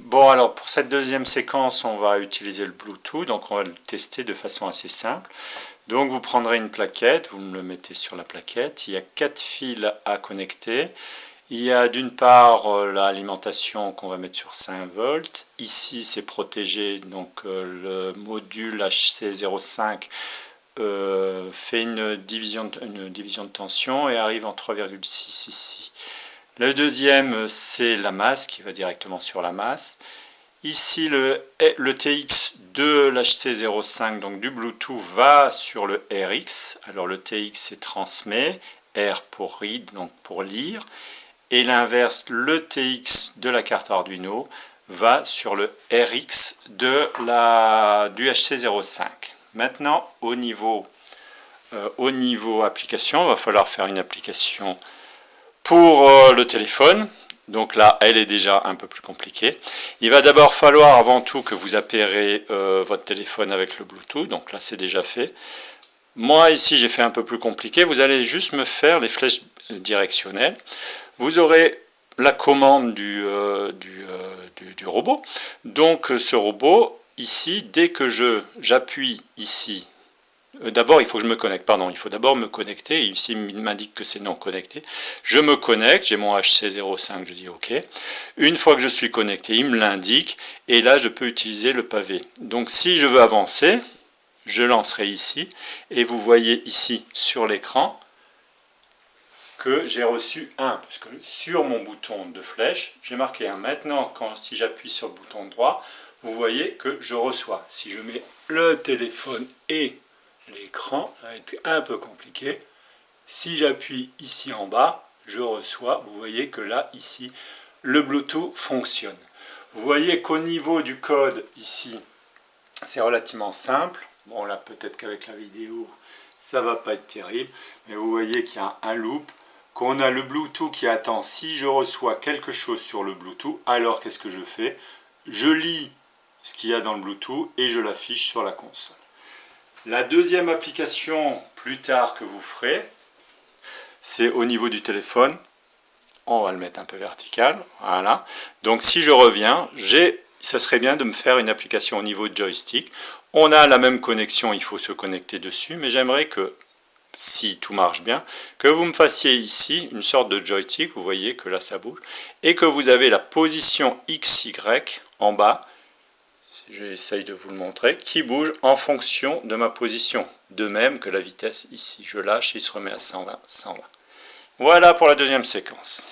Bon, alors pour cette deuxième séquence, on va utiliser le Bluetooth, donc on va le tester de façon assez simple. Donc vous prendrez une plaquette, vous me le mettez sur la plaquette, il y a 4 fils à connecter. Il y a d'une part l'alimentation qu'on va mettre sur 5 volts. Ici c'est protégé, donc le module HC05 fait une division de tension et arrive en 3,6 ici. Le deuxième c'est la masse qui va directement sur la masse. Ici le TX de l'HC05, donc du Bluetooth, va sur le RX. Alors le TX c'est transmet, R pour read, donc pour lire. Et l'inverse, le TX de la carte Arduino va sur le RX du HC05. Maintenant, au niveau application, il va falloir faire une application pour le téléphone. Donc là, elle est déjà un peu plus compliquée. Il va d'abord falloir avant tout que vous appairez votre téléphone avec le Bluetooth. Donc là, c'est déjà fait. Moi, ici, j'ai fait un peu plus compliqué. Vous allez juste me faire les flèches directionnelles. Vous aurez la commande du robot. Donc ce robot, ici, dès que j'appuie ici, d'abord il faut que je me connecte, pardon, il faut d'abord me connecter, ici il m'indique que c'est non connecté, je me connecte, j'ai mon HC05, je dis OK, une fois que je suis connecté, il me l'indique, et là je peux utiliser le pavé. Donc si je veux avancer, je lancerai ici, et vous voyez ici sur l'écran, que j'ai reçu 1, parce que sur mon bouton de flèche, j'ai marqué 1. Maintenant, si j'appuie sur le bouton droit, vous voyez que je reçois. Si je mets le téléphone et l'écran, ça va être un peu compliqué. Si j'appuie ici en bas, je reçois. Vous voyez que là, ici, le Bluetooth fonctionne. Vous voyez qu'au niveau du code, ici, c'est relativement simple. Bon, là, peut-être qu'avec la vidéo, ça va pas être terrible. Mais vous voyez qu'il y a un loop, qu'on a le Bluetooth qui attend. Si je reçois quelque chose sur le Bluetooth, alors qu'est-ce que je fais? Je lis ce qu'il y a dans le Bluetooth et je l'affiche sur la console. La deuxième application plus tard que vous ferez, c'est au niveau du téléphone. On va le mettre un peu vertical. Voilà. Donc si je reviens, ça serait bien de me faire une application au niveau de joystick. On a la même connexion, il faut se connecter dessus, mais j'aimerais que, si tout marche bien, que vous me fassiez ici une sorte de joystick, vous voyez que là ça bouge, et que vous avez la position XY en bas, j'essaye de vous le montrer, qui bouge en fonction de ma position, de même que la vitesse ici, je lâche, il se remet à 120, 120. Voilà pour la deuxième séquence.